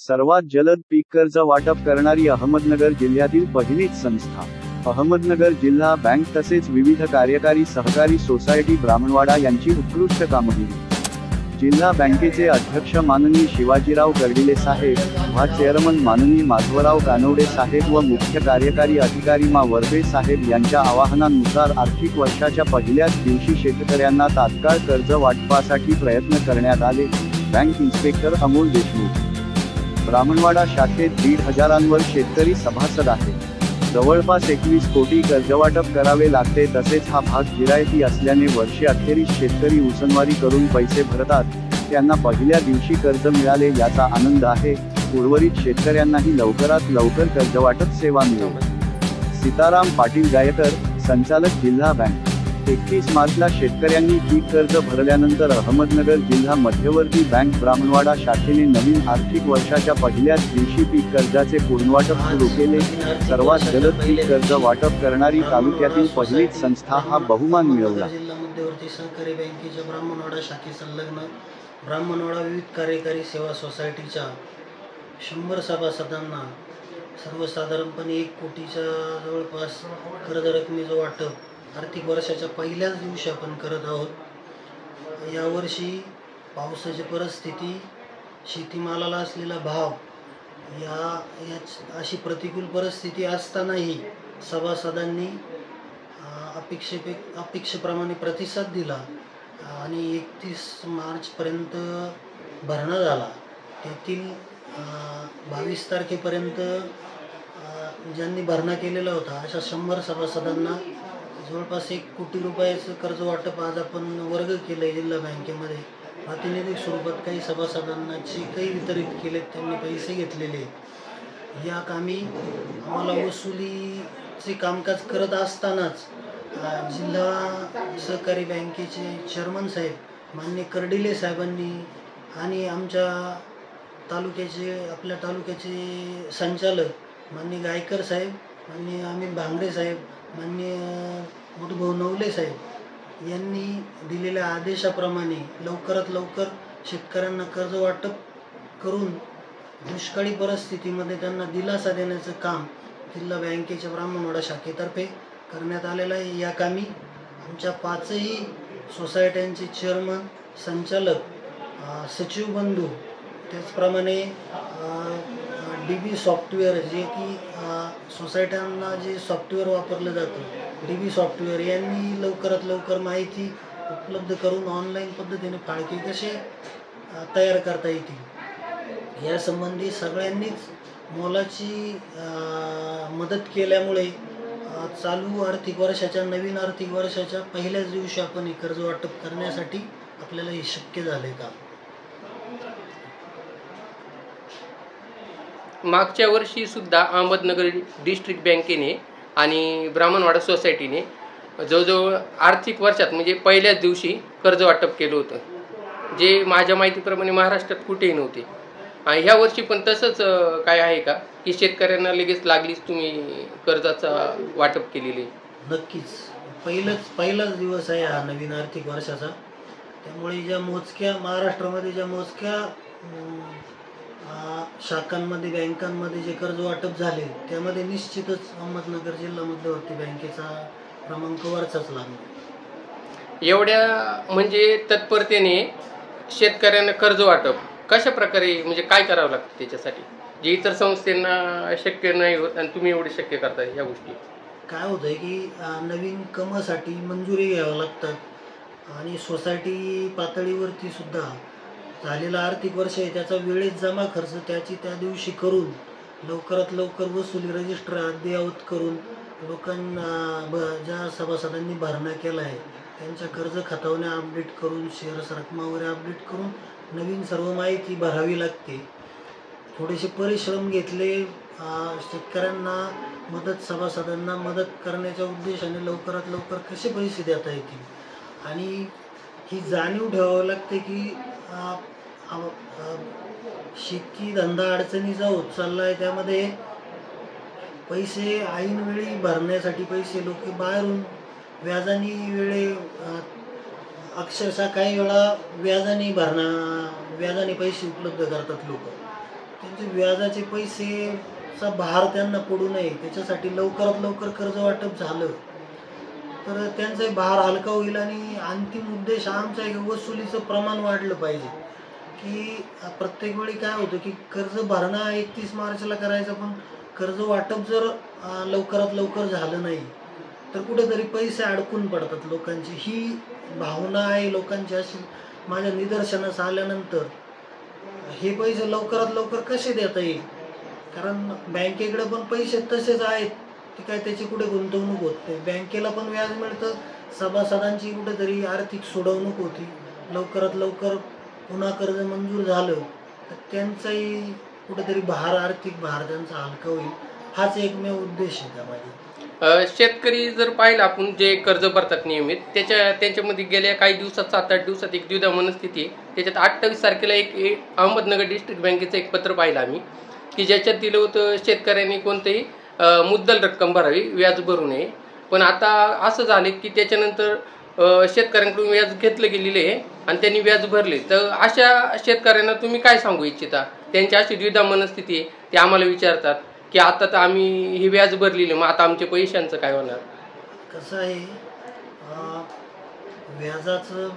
सर्वात जलद पीक कर्ज वाटप करणारी अहमदनगर जिल्ह्यातील पहिलीच संस्था अहमदनगर जिल्हा बँक तसेच विविध कार्यकारी सहकारी सोसायटी ब्राह्मणवाडा यांची उत्कृष्ट कामगिरी। जिल्हा बँकेचे अध्यक्ष माननीय शिवाजीराव गर्डिले साहेब, व्हाईस चेअरमन माननीय माधवराव कानवडे साहेब व मुख्य कार्यकारी अधिकारी मा वर्बे साहेब यांच्या आवाहनानुसार आर्थिक वर्षाच्या पहिल्याच दिवशी शेतकऱ्यांना तात्काळ कर्ज वाटपासाठी प्रयत्न करण्यात आले। Bank inspector Amol Deshmukh. ब्राह्मणवाडा शाखेत 1,500 शेतकरी सभासद आहेत। जवळपास 21 कोटी कर्जवाटप करावे लागते। तसेच हा भाग जिरायती असल्याने वर्षी अखेरीस शेतकरी उसनवारी करून पैसे भरतात, त्यांना पहिल्या दिवशी कर्ज मिळाले याचा आनंद आहे। उर्वरित शेतकऱ्यांनाही लवकरात लवकर कर्जवाटप सेवा मिळेल। सीताराम पाटील गायकर, संचालक जिल्हा बँक। 31 मार्चला शेतकऱ्यांनी पीक कर्ज भरल्यानंतर अहमदनगर जिल्हा मध्यवर्ती बँक ब्राह्मणवाडा शाखेने नवीन आर्थिक वर्षाच्या पहिल्याच दिवशी पीक कर्जाचे पूर्णवाटप सुरू केले। सर्वात जलद पीक कर्ज वाटप करणारी तालुक्यातील पहिलीच संस्था हा बहुमान मिळवला। जिल्हा मध्यवर्ती सहकारी बँकेच्या ब्राह्मणवाडा शाखे संलग्न ब्राह्मणवाडा विविध कार्यकारी सेवा सोसायटीच्या 100 सभासदांना सर्वसाधारणपणे 1 कोटीच्या जवळपास कर्ज रकमेचं वाटप आर्थिक वर्षाच्या पहिल्याच दिवशी आपण करत आहोत। यावर्षी पावसाची परिस्थिती, शेतीमालाला असलेला भाव अशी प्रतिकूल परिस्थिती असतानाही सभासदांनी अपेक्षेप्रमाणे प्रतिसाद दिला आणि 31 मार्चपर्यंत भरणा झाला। त्यातील 22 तारखेपर्यंत ज्यांनी भरणा केलेला होता अशा 100 सभासदांना जवळपास 1 कोटी रुपयाचं कर्ज वाटप आज आपण वर्ग केलं जिल्हा बँकेमध्ये। प्रातिनिधिक स्वरूपात काही सभासदांना चेकही वितरित केलेत, त्यांनी पैसे घेतलेले। या कामी आम्हाला वसुलीचे कामकाज करत असतानाच जिल्हा सहकारी बँकेचे चेअरमन साहेब माननीय कर्डिले साहेबांनी आणि आपल्या तालुक्याचे संचालक माननीय गायकर साहेब, माननीय अमित भांगडे साहेब, माननीय मधुभाऊ नवले साहेब यांनी दिलेल्या आदेशाप्रमाणे लवकरात लवकर शेतकऱ्यांना कर्ज वाटप करून दुष्काळी परिस्थितीमध्ये त्यांना दिलासा देण्याचं काम जिल्हा बँकेच्या ब्राह्मणवाडा शाखेतर्फे करण्यात आलेलं आहे। या कामी आमच्या 5ही सोसायट्यांचे चेअरमन, संचालक, सचिव बंधू, त्याचप्रमाणे DB सॉफ्टवेअर जे की सोसायट्यांना जे सॉफ्टवेअर वापरलं जातं DB सॉफ्टवेअर यांनी लवकरात लवकर माहिती उपलब्ध करून ऑनलाईन पद्धतीने फाळके कसे तयार करता येतील यासंबंधी सगळ्यांनीच मोलाची मदत केल्यामुळे चालू आर्थिक वर्षाच्या नवीन आर्थिक वर्षाच्या पहिल्याच दिवशी आपण हे कर्ज वाटप करण्यासाठी आपल्याला हे शक्य झाले का। मागच्या वर्षी सुद्धा अहमदनगर डिस्ट्रिक्ट बँकेने आणि ब्राह्मणवाडा सोसायटीने जवळजवळ आर्थिक वर्षात म्हणजे पहिल्याच दिवशी कर्ज वाटप केलं होतं, जे माझ्या माहितीप्रमाणे महाराष्ट्रात कुठेही नव्हते। ह्या वर्षी पण तसंच काय आहे का की शेतकऱ्यांना लगेच लागलीच तुम्ही कर्जाचा वाटप केलेले? नक्कीच पहिलाच दिवस आहे हा नवीन आर्थिक वर्षाचा। त्यामुळे ज्या मोजक्या महाराष्ट्रामध्ये ज्या मोजक्या शाखांमध्ये बँकांमध्ये जे कर्ज वाटप झाले त्यामध्ये निश्चितच अहमदनगर जिल्हा मध्यवर्ती बँकेचा क्रमांक वरचाच लागला। एवढ्या म्हणजे तत्परतेने शेतकऱ्यांना कर्ज वाटप कशा प्रकारे म्हणजे काय करावं लागतं त्याच्यासाठी, जे इतर संस्थांना शक्य नाही होत आणि तुम्ही एवढे शक्य करता? ह्या गोष्टी काय होतंय की नवीन कामासाठी मंजुरी घ्याव्या लागतात आणि सोसायटी पातळीवरती सुद्धा झालेला आर्थिक वर्ष आहे त्याचा वेळेत जमा खर्च त्याची त्या दिवशी करून लवकरात लवकर वसुली रजिस्टर अद्ययावत करून लोकांना ज्या सभासदांनी भरणा केला आहे त्यांच्या कर्ज खात्याने अपडेट करून शेअर्स रक्कम वगैरे अपडेट करून नवीन सर्व माहिती भरावी लागते। थोडेसे परिश्रम घेतले, शेतकऱ्यांना सभासदांना मदत करण्याच्या उद्देशाने लवकरात लवकर कसे पैसे देता येतील आणि ही जाणीव ठेवावी लागते की शेती धंदा अडचणीचा होत चाललाय, त्यामध्ये पैसे ऐन वेळी भरण्यासाठी पैसे लोक बाहेरून व्याजाने अक्षरशः काही वेळा व्याजाने पैसे उपलब्ध करतात लोक। त्यांचे व्याजाचे पैसेचा भार त्यांना पडू नये त्याच्यासाठी लवकरात लवकर कर्ज वाटप झालं तर त्यांचा भार हलका होईल आणि अंतिम उद्देश आमचा एक वसुलीचं प्रमाण वाढलं पाहिजे. की प्रत्येक वेळी काय होतं की कर्ज भरणा 31 मार्चला करायचं पण कर्ज वाटप जर लवकरात लवकर झालं नाही तर कुठेतरी पैसे अडकून पडतात लोकांची. ही भावना आहे लोकांची. अशी माझ्या निदर्शनास आल्यानंतर हे पैसे लवकरात लवकर कसे देता येईल, कारण बँकेकडे पण पैसे तसेच आहेत ते काय त्याची कुठे गुंतवणूक होत नाही. बँकेला पण व्याज मिळतं, सभासदांची कुठेतरी आर्थिक सोडवणूक होती. लवकरात लवकर पुन्हा कर्ज मंजूर झालं तर त्यांचाही कुठेतरी आर्थिक भार त्यांचा हलका होईल. हाच एकमेव उद्देश आहे त्यामध्ये. शेतकरी जर पाहिलं आपण जे कर्ज भरतात नियमित त्यांच्यामध्ये गेल्या काही दिवसात 7-8 दिवसात एक द्विधा मनस्थिती आहे. त्याच्यात 28 तारखेला एक अहमदनगर डिस्ट्रिक्ट बँकेचं एक पत्र पाहिलं आम्ही की ज्याच्यात दिलं होतं शेतकऱ्यांनी कोणतेही मुद्दल रक्कम भरावी, व्याज भरू नये. पण आता असं झाले की त्याच्यानंतर शेतकऱ्यांकडून व्याज घेतलं गेलेलं आहे आणि त्यांनी व्याज भरले. तर अशा शेतकऱ्यांना तुम्ही काय सांगू इच्छिता? त्यांची अशी द्विधा मनस्थिती आहे, ते आम्हाला विचारतात की आता तर आम्ही हे व्याज भरलेले, मग आता आमच्या पैशांचं काय होणार? कसं आहे, व्याजाचं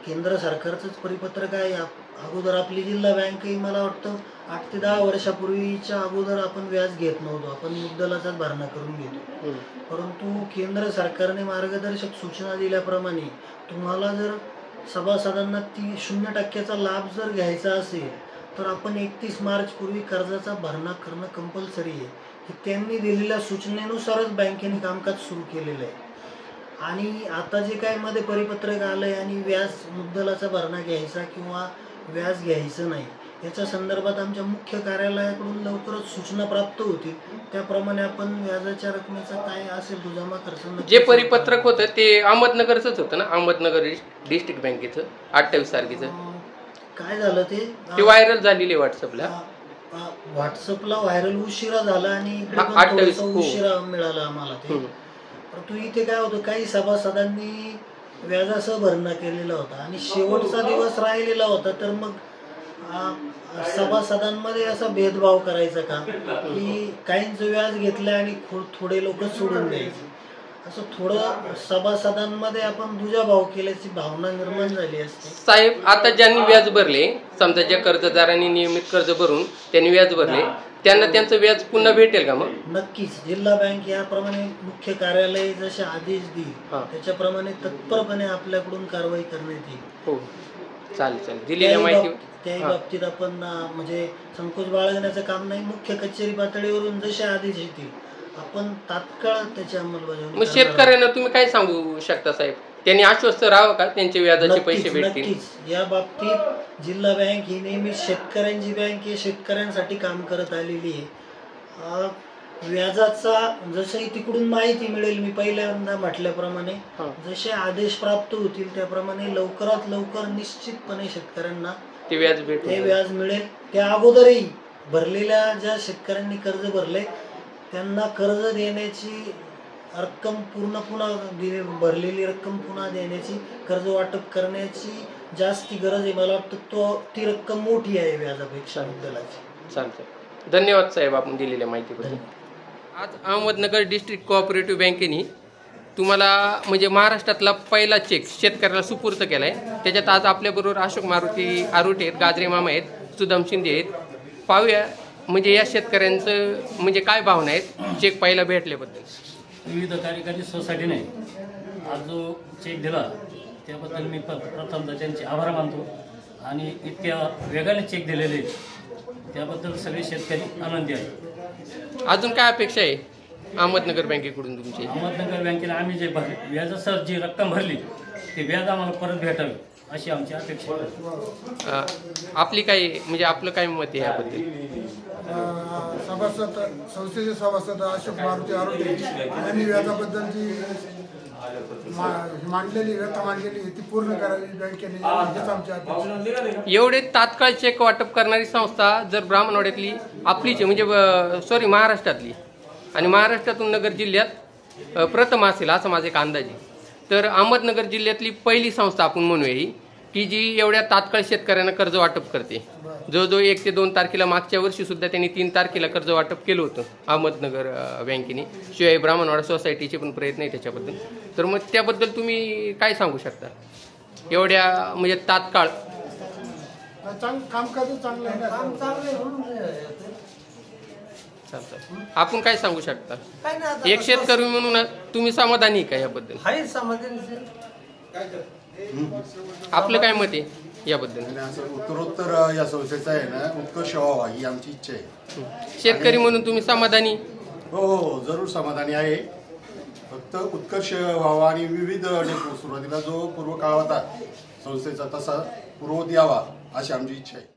केंद्र सरकारचंच परिपत्रक आहे. अगोदर आपली जिल्हा बँकही मला वाटतं 8 ते 10 वर्षापूर्वीच्या अगोदर आपण व्याज घेत नव्हतो, आपण मुद्दलाचाच भरणा करून घेतो. परंतु केंद्र सरकारने मार्गदर्शक सूचना दिल्याप्रमाणे तुम्हाला जर सभासदांना 0% लाभ जर घ्यायचा असेल तर आपण 31 मार्च पूर्वी कर्जाचा भरणा करणं कंपल्सरी आहे. हे त्यांनी दिलेल्या सूचनेनुसारच बँकेने कामकाज सुरू केलेलं आहे. आणि आता जे काय मध्ये परिपत्रक आलंय आणि व्याज मुद्दलाचा भरणा घ्यायचा किंवा व्याज घ्यायचं नाही याच्या संदर्भात आमच्या मुख्य कार्यालयाकडून लवकरच सूचना प्राप्त होतील. त्याप्रमाणे आपण व्याजाच्या रकमेचा काय असेल तो जमा करताना जे परिपत्रक होतं ते अहमदनगरचंच होतं ना, अहमदनगर डिस्ट्रिक्ट बँकेचं 28 तारखेचं. काय झालं ते व्हायरल झालेली व्हॉट्सअपला व्हायरल उशिरा झाला आणि इकडे पण 28 थोडंसं उशिरा मिळालं आम्हाला ते. परंतु इथे काय होतं, काही सभासदांनी व्याजासह भरणा केलेला होता आणि शेवटचा दिवस राहिलेला होता. तर मग सभासदांमध्ये असा भेदभाव करायचा का की काहींचं व्याज घेतलं आणि थोडे लोक सोडून द्यायचे, असं थोडं सभासदांमध्ये आपण दुजाभाव केल्याची भावना निर्माण झाली असते. साहेब, आता ज्यांनी व्याज भरले, समजा ज्या कर्जदारांनी नियमित कर्ज भरून त्यांनी व्याज भरले, त्यांना त्यांचं व्याज पुन्हा भेटेल का? मग नक्कीच जिल्हा बँक याप्रमाणे मुख्य कार्यालय जसे आदेश देईल त्याच्याप्रमाणे तत्परपणे आपल्याकडून कारवाई करण्यात येईल. हो, चालेल. दिलेल्या माहिती त्याही बाबतीत आपण म्हणजे संकोच बाळगण्याचं काम नाही. मुख्य कचेरी पातळीवरून जसे आदेश येतील आपण तात्काळ त्याची अंमलबजावणी. मग शेतकऱ्यांना तुम्ही काय सांगू शकता साहेब? त्यांनी आश्वस्त राहावं का त्यांचे व्याजाचे पैसे भेटतील? नक्कीच या बाबतीत जिल्हा बँक ही नेहमी शेतकऱ्यांची बँक आहे, शेतकऱ्यांसाठी काम करत आलेली आहे. व्याजाचा जसंही तिकडून माहिती मिळेल, मी पहिल्यांदा म्हटल्याप्रमाणे जसे आदेश प्राप्त होतील त्याप्रमाणे लवकरात लवकर निश्चितपणे शेतकऱ्यांना ते व्याज मिळेल. त्या अगोदरही भरलेल्या ज्या शेतकऱ्यांनी कर्ज भरले त्यांना कर्ज देण्याची रक्कम पुन्हा भरलेली रक्कम पुन्हा देण्याची, कर्ज वाटप करण्याची जास्ती गरज आहे. मला वाटतं ती रक्कम मोठी आहे व्याजापेक्षा मुद्दलाची. चालतं. धन्यवाद साहेब आपण दिलेल्या माहितीबद्दल. आज अहमदनगर डिस्ट्रिक्ट कोऑपरेटिव्ह बँकेने तुम्हाला म्हणजे महाराष्ट्रातला पहिला चेक शेतकऱ्याला सुपूर्द केला आहे. त्याच्यात आज आपल्याबरोबर अशोक मारुती आरुटे आहेत, गाजरे मामा आहेत, सुदाम शिंदे आहेत. पाहूया म्हणजे या शेतकऱ्यांचं म्हणजे काय भावना आहेत चेक पहिला भेटल्याबद्दल. विविध कार्यकारी सोसायटीने आज जो चेक दिला त्याबद्दल मी प्रथमतः त्यांचे आभार मानतो. आणि इतक्या वेगाने चेक दिलेले त्याबद्दल सगळे शेतकरी आनंदी आहेत. अजून काय अपेक्षा आहे अहमदनगर बँकेकडून तुमची? अहमदनगर बँकेला आम्ही जे व्याजासह जी रक्कम भरली ते व्याज आम्हाला परत भेटावे अशी आमची अपेक्षा आहे. आपली काय म्हणजे आपलं काय मत आहे याबद्दल? सभासद संस्थेचे सभासद अशोक मारुती आरोग्य यांनी व्याजाबद्दलची मांडलेली व्यथा मांडलेली ती पूर्ण करावी बँकेने, हेच आमची अपेक्षा. एवढे तात्काळ चेक वाटप करणारी संस्था जर ब्राह्मणवाड्यातली आपलीच म्हणजे महाराष्ट्रातली आणि महाराष्ट्रातून नगर जिल्ह्यात प्रथम असेल असं माझा एक अंदाज आहे. तर अहमदनगर जिल्ह्यातली पहिली संस्था आपण म्हणूया ही. की जी एवढ्या तात्काळ शेतकऱ्यांना कर्ज वाटप करते. जवळजवळ 1 ते 2 तारखेला मागच्या वर्षी सुद्धा त्यांनी 3 तारखेला कर्ज वाटप केलं होतं अहमदनगर बँकेने. शिवाय ब्राह्मणवाडा सोसायटीचे पण प्रयत्न आहे त्याच्याबद्दल. तर मग त्याबद्दल तुम्ही काय सांगू शकता एवढ्या म्हणजे तात्काळ? कामकाज चांगलं आहे ना. चालतं. आपण काय सांगू शकता एक शेतकरी म्हणून तुम्ही समाधानी का याबद्दल? आहे समाधानी. आपलं काय मत आहे याबद्दल? आणि असं उत्तरोत्तर या संस्थेचा आहे ना उत्कर्ष व्हावा ही आमची इच्छा आहे. शेतकरी म्हणून तुम्ही समाधानी? हो हो जरूर समाधानी आहे. फक्त उत्कर्ष व्हावा आणि विविध सुरुवातीला जो पूर्वकाळ होता संस्थेचा तसा पूर्ववत यावा अशी आमची इच्छा आहे.